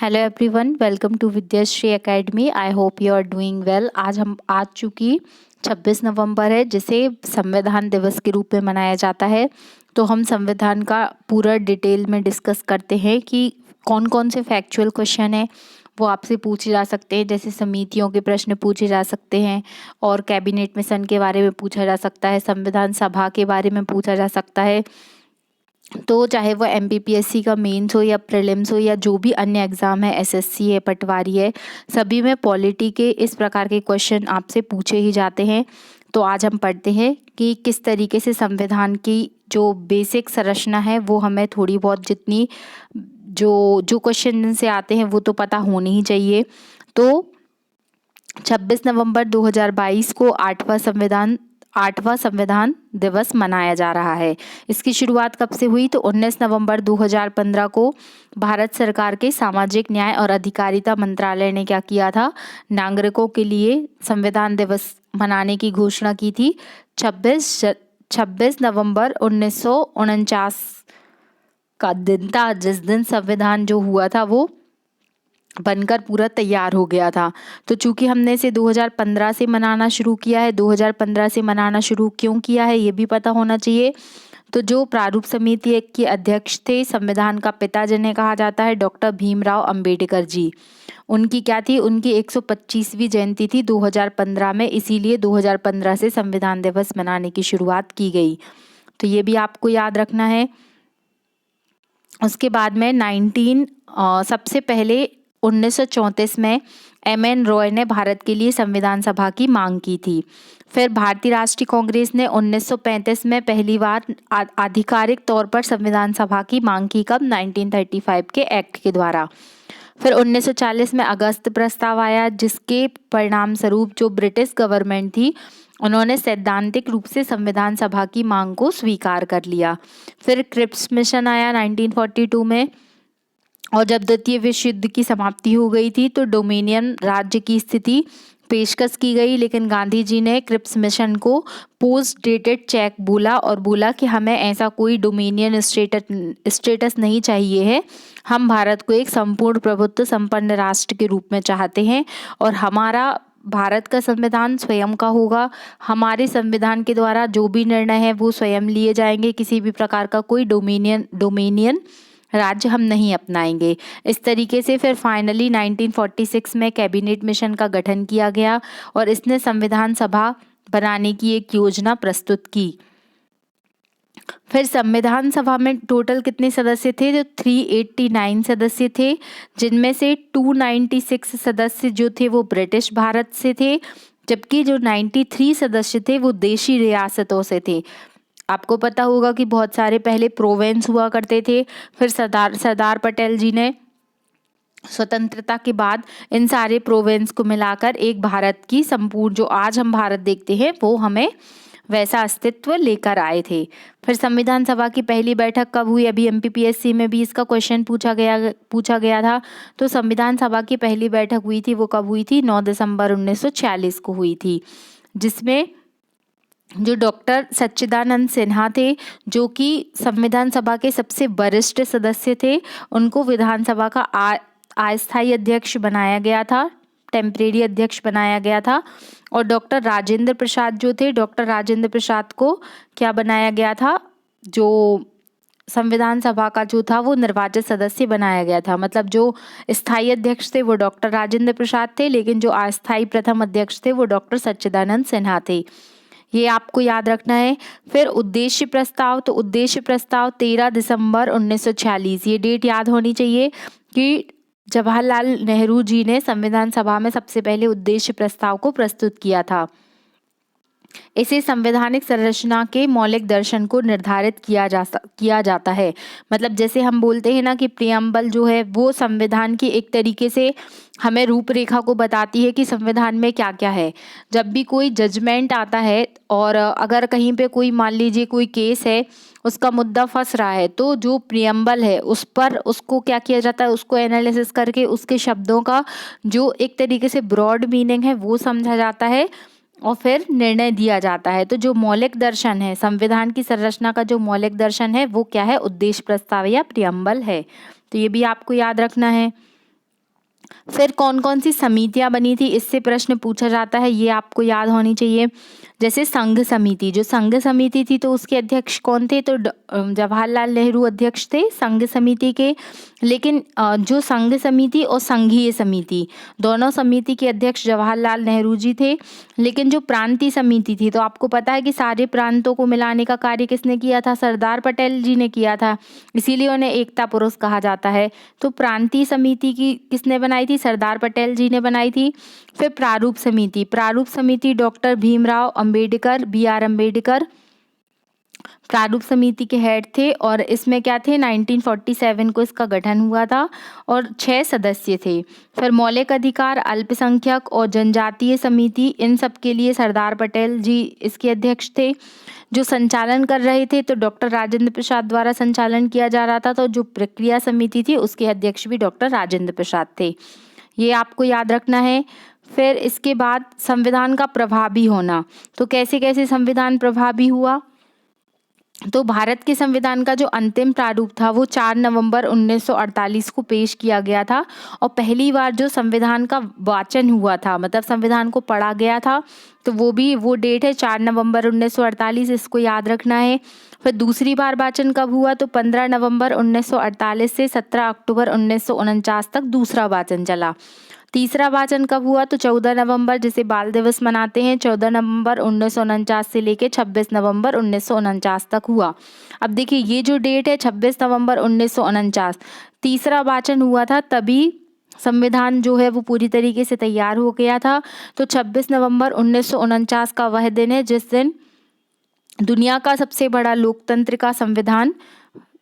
Hello everyone, welcome to Vidyashree academy. I hope you are doing well. आज चूँकि 26 नवंबर है, जिसे संविधान दिवस के रूप में मनाया जाता है, तो हम संविधान का पूरा डिटेल में डिस्कस करते हैं कि कौन कौन से फैक्चुअल क्वेश्चन हैं वो आपसे पूछे जा सकते हैं। जैसे समितियों के प्रश्न पूछे जा सकते हैं और कैबिनेट मिशन के बारे में पूछा जा सकता है, संविधान सभा के बारे में पूछा जा सकता है। तो चाहे वो एमपीपीएससी का मेंस हो या प्रीलिम्स हो या जो भी अन्य एग्ज़ाम है, एसएससी है, पटवारी है, सभी में पॉलिटी के इस प्रकार के क्वेश्चन आपसे पूछे ही जाते हैं। तो आज हम पढ़ते हैं कि किस तरीके से संविधान की जो बेसिक संरचना है वो हमें थोड़ी बहुत जितनी जो जो क्वेश्चन से आते हैं वो तो पता होनी ही चाहिए। तो 26 नवंबर 2022 को आठवां संविधान दिवस मनाया जा रहा है। इसकी शुरुआत कब से हुई? तो 19 नवंबर 2015 को भारत सरकार के सामाजिक न्याय और अधिकारिता मंत्रालय ने क्या किया था? नागरिकों के लिए संविधान दिवस मनाने की घोषणा की थी। 26 नवंबर 1949 का दिन था, जिस दिन संविधान जो हुआ था वो बनकर पूरा तैयार हो गया था। तो चूंकि हमने इसे 2015 से मनाना शुरू किया है, 2015 से मनाना शुरू क्यों किया है ये भी पता होना चाहिए। तो जो प्रारूप समिति के अध्यक्ष थे, संविधान का पिता जिन्हें कहा जाता है, डॉक्टर भीमराव अंबेडकर जी, उनकी क्या थी? उनकी 125वीं जयंती थी 2015 में, इसीलिए 2015 से संविधान दिवस मनाने की शुरुआत की गई। तो ये भी आपको याद रखना है। उसके बाद में सबसे पहले 1934 में एम.एन. रॉय ने भारत के लिए संविधान सभा की मांग की थी। फिर भारतीय राष्ट्रीय कांग्रेस ने 1935 में पहली बार आधिकारिक तौर पर संविधान सभा की मांग की। कब? 1935 के एक्ट के द्वारा। फिर 1940 में अगस्त प्रस्ताव आया, जिसके परिणाम स्वरूप जो ब्रिटिश गवर्नमेंट थी उन्होंने सैद्धांतिक रूप से संविधान सभा की मांग को स्वीकार कर लिया। फिर क्रिप्स मिशन आया 1942 में, और जब द्वितीय विश्व युद्ध की समाप्ति हो गई थी तो डोमिनियन राज्य की स्थिति पेशकश की गई, लेकिन गांधी जी ने क्रिप्स मिशन को पोस्ट डेटेड चेक बोला कि हमें ऐसा कोई डोमिनियन स्टेटस नहीं चाहिए है। हम भारत को एक संपूर्ण प्रभुत्व संपन्न राष्ट्र के रूप में चाहते हैं और हमारा भारत का संविधान स्वयं का होगा। हमारे संविधान के द्वारा जो भी निर्णय है वो स्वयं लिए जाएंगे। किसी भी प्रकार का कोई डोमिनियन राज्य हम नहीं अपनाएंगे। इस तरीके से फिर फाइनली 1946 में कैबिनेट मिशन का गठन किया गया और इसने संविधान सभा बनाने की एक योजना प्रस्तुत की। फिर संविधान सभा में टोटल कितने सदस्य थे? जो 389 सदस्य थे, जिनमें से 296 सदस्य जो थे वो ब्रिटिश भारत से थे, जबकि जो 93 सदस्य थे वो देशी रियासतों से थे। आपको पता होगा कि बहुत सारे पहले प्रोविंस हुआ करते थे। फिर सरदार पटेल जी ने स्वतंत्रता के बाद इन सारे प्रोविंस को मिलाकर एक भारत की संपूर्ण जो आज हम भारत देखते हैं वो हमें वैसा अस्तित्व लेकर आए थे। फिर संविधान सभा की पहली बैठक कब हुई? अभी एमपीपीएससी में भी इसका क्वेश्चन पूछा गया था। तो संविधान सभा की पहली बैठक हुई थी, वो कब हुई थी? 9 दिसंबर 1946 को हुई थी, जिसमें जो डॉक्टर सच्चिदानंद सिन्हा थे, जो कि संविधान सभा के सबसे वरिष्ठ सदस्य थे, उनको विधानसभा का अस्थायी अध्यक्ष बनाया गया था, टेम्परेरी अध्यक्ष बनाया गया था। और डॉक्टर राजेंद्र प्रसाद जो थे, डॉक्टर राजेंद्र प्रसाद को क्या बनाया गया था? जो संविधान सभा का जो था वो निर्वाचित सदस्य बनाया गया था। मतलब जो स्थायी अध्यक्ष थे वो डॉक्टर राजेंद्र प्रसाद थे, लेकिन जो अस्थायी प्रथम अध्यक्ष थे वो डॉक्टर सच्चिदानंद सिन्हा थे। ये आपको याद रखना है। फिर उद्देश्य प्रस्ताव, तो उद्देश्य प्रस्ताव 13 दिसंबर 1946, ये डेट याद होनी चाहिए कि जवाहरलाल नेहरू जी ने संविधान सभा में सबसे पहले उद्देश्य प्रस्ताव को प्रस्तुत किया था। इसे संवैधानिक संरचना के मौलिक दर्शन को निर्धारित किया जाता है। मतलब जैसे हम बोलते हैं ना कि प्रियम्बल जो है वो संविधान की एक तरीके से हमें रूपरेखा को बताती है कि संविधान में क्या क्या है। जब भी कोई जजमेंट आता है और अगर कहीं पे कोई मान लीजिए कोई केस है, उसका मुद्दा फंस रहा है, तो जो प्रियम्बल है उस पर उसको क्या किया जाता है? उसको एनालिसिस करके उसके शब्दों का जो एक तरीके से ब्रॉड मीनिंग है वो समझा जाता है और फिर निर्णय दिया जाता है। तो जो मौलिक दर्शन है, संविधान की संरचना का जो मौलिक दर्शन है वो क्या है? उद्देश्य प्रस्ताव या प्रियम्बल है। तो ये भी आपको याद रखना है। फिर कौन कौन सी समितियां बनी थी, इससे प्रश्न पूछा जाता है, ये आपको याद होनी चाहिए। जैसे संघ समिति, जो संघ समिति थी तो उसके अध्यक्ष कौन थे, तो जवाहरलाल नेहरू अध्यक्ष थे संघ समिति के। लेकिन जो संघ समिति और संघीय समिति, दोनों समिति के अध्यक्ष जवाहरलाल नेहरू जी थे। लेकिन जो प्रांतीय समिति थी, तो आपको पता है कि सारे प्रांतों को मिलाने का कार्य किसने किया था, सरदार पटेल जी ने किया था, इसीलिए उन्हें एकता पुरुष कहा जाता है। तो प्रांतीय समिति की किसने बनाई थी, सरदार पटेल जी ने बनाई थी। फिर प्रारूप समिति, प्रारूप समिति डॉक्टर भीमराव अंबेडकर, BR अम्बेडकर प्रारूप समिति के हेड थे। और इसमें क्या थे, 1947 को इसका गठन हुआ था और 6 सदस्य थे। फिर मौलिक अधिकार, अल्पसंख्यक और जनजातीय समिति, इन सब के लिए सरदार पटेल जी इसके अध्यक्ष थे। जो संचालन कर रहे थे तो डॉक्टर राजेंद्र प्रसाद द्वारा संचालन किया जा रहा था। तो जो प्रक्रिया समिति थी उसके अध्यक्ष भी डॉक्टर राजेंद्र प्रसाद थे, ये आपको याद रखना है। फिर इसके बाद संविधान का प्रभावी होना, तो कैसे कैसे संविधान प्रभावी हुआ, तो भारत के संविधान का जो अंतिम प्रारूप था वो 4 नवंबर 1948 को पेश किया गया था। और पहली बार जो संविधान का वाचन हुआ था, मतलब संविधान को पढ़ा गया था, तो वो डेट है 4 नवंबर 1948, इसको याद रखना है। फिर दूसरी बार वाचन कब हुआ, तो 15 नवंबर 1948 से 17 अक्टूबर 1949 तक दूसरा वाचन चला। तीसरा वाचन कब हुआ, तो 14 नवंबर, जिसे बाल दिवस मनाते हैं, 14 नवंबर 1949 से लेके 26 नवंबर 1949 तक हुआ। अब देखिए ये जो डेट है 26 नवंबर 1949, तीसरा वाचन हुआ था, तभी संविधान जो है वो पूरी तरीके से तैयार हो गया था। तो 26 नवंबर 1949 का वह दिन है जिस दिन दुनिया का सबसे बड़ा लोकतंत्र का संविधान,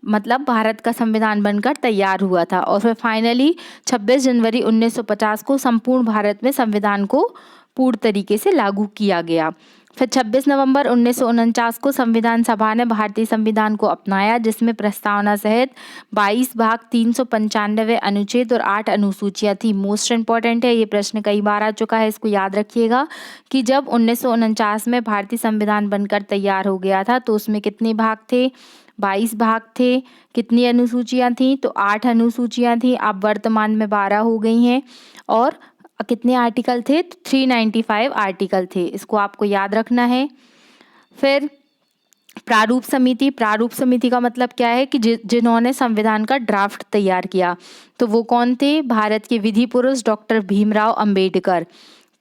मतलब भारत का संविधान बनकर तैयार हुआ था। और फिर फाइनली 26 जनवरी 1950 को संपूर्ण भारत में संविधान को पूर्ण तरीके से लागू किया गया। फिर 26 नवंबर 1949 को संविधान सभा ने भारतीय संविधान को अपनाया, जिसमें प्रस्तावना सहित 22 भाग, 395 अनुच्छेद और 8 अनुसूचियां थी। मोस्ट इंपॉर्टेंट है, ये प्रश्न कई बार आ चुका है, इसको याद रखिएगा कि जब 1949 में भारतीय संविधान बनकर तैयार हो गया था तो उसमें कितने भाग थे, 22 भाग थे। कितनी अनुसूचियां थी, तो 8 अनुसूचियां थी, अब वर्तमान में 12 हो गई हैं। और कितने आर्टिकल थे, 395 आर्टिकल थे, इसको आपको याद रखना है। फिर प्रारूप समिति, प्रारूप समिति का मतलब क्या है कि जिन्होंने संविधान का ड्राफ्ट तैयार किया, तो वो कौन थे, भारत के विधि पुरुष डॉक्टर भीमराव अंबेडकर।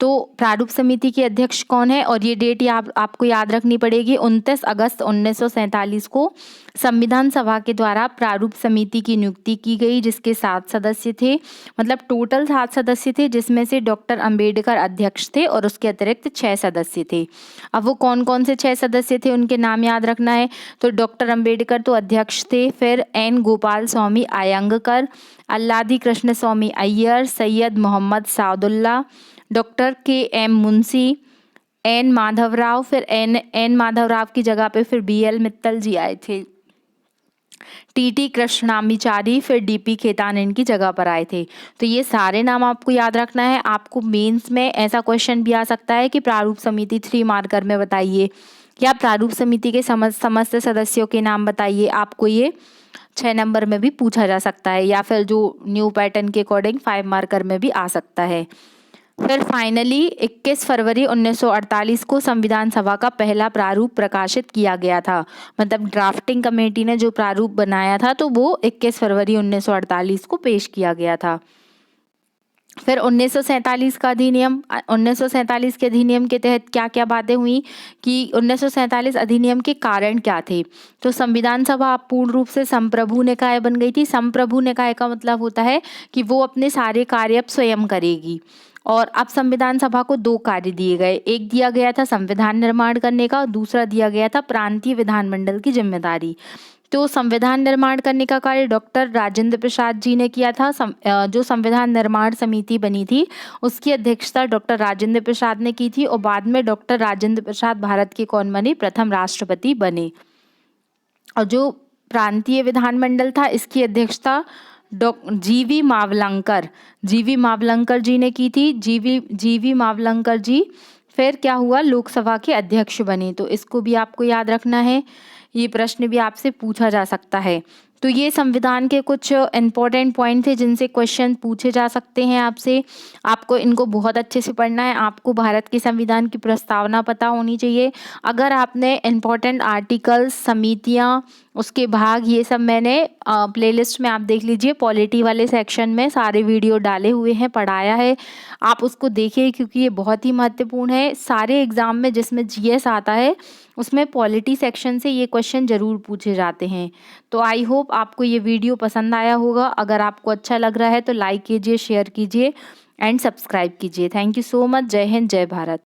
तो प्रारूप समिति के अध्यक्ष कौन है, और ये डेट आपको याद रखनी पड़ेगी, 29 अगस्त 1947 को संविधान सभा के द्वारा प्रारूप समिति की नियुक्ति की गई, जिसके 7 सदस्य थे, मतलब टोटल 7 सदस्य थे, जिसमें से डॉक्टर अंबेडकर अध्यक्ष थे और उसके अतिरिक्त 6 सदस्य थे। अब वो कौन कौन से 6 सदस्य थे, उनके नाम याद रखना है। तो डॉक्टर अंबेडकर तो अध्यक्ष थे, फिर N Gopal Swami Ayyangar, Alladi Krishna Swami Ayyar, Syed Mohammad Saadulla, doctor KM Munshi, N Madhavrao, फिर N माधवराव की जगह पे फिर BL मित्तल जी आए थे, TT कृष्णामिचारी, फिर DP खेतान इनकी जगह पर आए थे। तो ये सारे नाम आपको याद रखना है। आपको मेंस में ऐसा क्वेश्चन भी आ सकता है कि प्रारूप समिति 3 मार्कर में बताइए, या प्रारूप समिति के समस्त सदस्यों के नाम बताइए, आपको ये 6 नंबर में भी पूछा जा सकता है, या फिर जो न्यू पैटर्न के अकॉर्डिंग 5 मार्कर में भी आ सकता है। फिर फाइनली 21 फरवरी 1948 को संविधान सभा का पहला प्रारूप प्रकाशित किया गया था, मतलब ड्राफ्टिंग कमेटी ने जो प्रारूप बनाया था तो वो 21 फरवरी 1948 को पेश किया गया था। फिर 1947 का अधिनियम, 1947 के अधिनियम के तहत क्या क्या बातें हुई कि 1947 अधिनियम के कारण क्या थे, तो संविधान सभा पूर्ण रूप से संप्रभु निकाय बन गई थी। संप्रभु निकाय का मतलब होता है कि वो अपने सारे कार्य अब स्वयं करेगी। और अब संविधान सभा को 2 कार्य दिए गए, एक दिया गया था संविधान निर्माण करने का, दूसरा दिया गया था प्रांतीय विधानमंडल की जिम्मेदारी। तो संविधान निर्माण करने का कार्य डॉक्टर राजेंद्र प्रसाद जी ने किया था। जो संविधान निर्माण समिति बनी थी उसकी अध्यक्षता डॉक्टर राजेंद्र प्रसाद ने की थी, और बाद में डॉक्टर राजेंद्र प्रसाद भारत के कौन बने, प्रथम राष्ट्रपति बने। और जो प्रांतीय विधानमंडल था इसकी अध्यक्षता GV मावलंकर जी ने की थी। GV मावलंकर जी फिर क्या हुआ, लोकसभा के अध्यक्ष बने। तो इसको भी आपको याद रखना है, ये प्रश्न भी आपसे पूछा जा सकता है। तो ये संविधान के कुछ इम्पोर्टेंट पॉइंट थे जिनसे क्वेश्चन पूछे जा सकते हैं आपसे। आपको इनको बहुत अच्छे से पढ़ना है। आपको भारत के संविधान की प्रस्तावना पता होनी चाहिए। अगर आपने इम्पोर्टेंट आर्टिकल्स, समितियाँ, उसके भाग, ये सब मैंने प्लेलिस्ट में आप देख लीजिए, पॉलिटी वाले सेक्शन में सारे वीडियो डाले हुए हैं, पढ़ाया है। आप उसको देखिए क्योंकि ये बहुत ही महत्वपूर्ण है। सारे एग्ज़ाम में जिसमें जीएस आता है उसमें पॉलिटी सेक्शन से ये क्वेश्चन ज़रूर पूछे जाते हैं। तो आई होप आपको ये वीडियो पसंद आया होगा। अगर आपको अच्छा लग रहा है तो लाइक कीजिए, शेयर कीजिए एंड सब्सक्राइब कीजिए। Thank you so much. जय हिंद, जय भारत।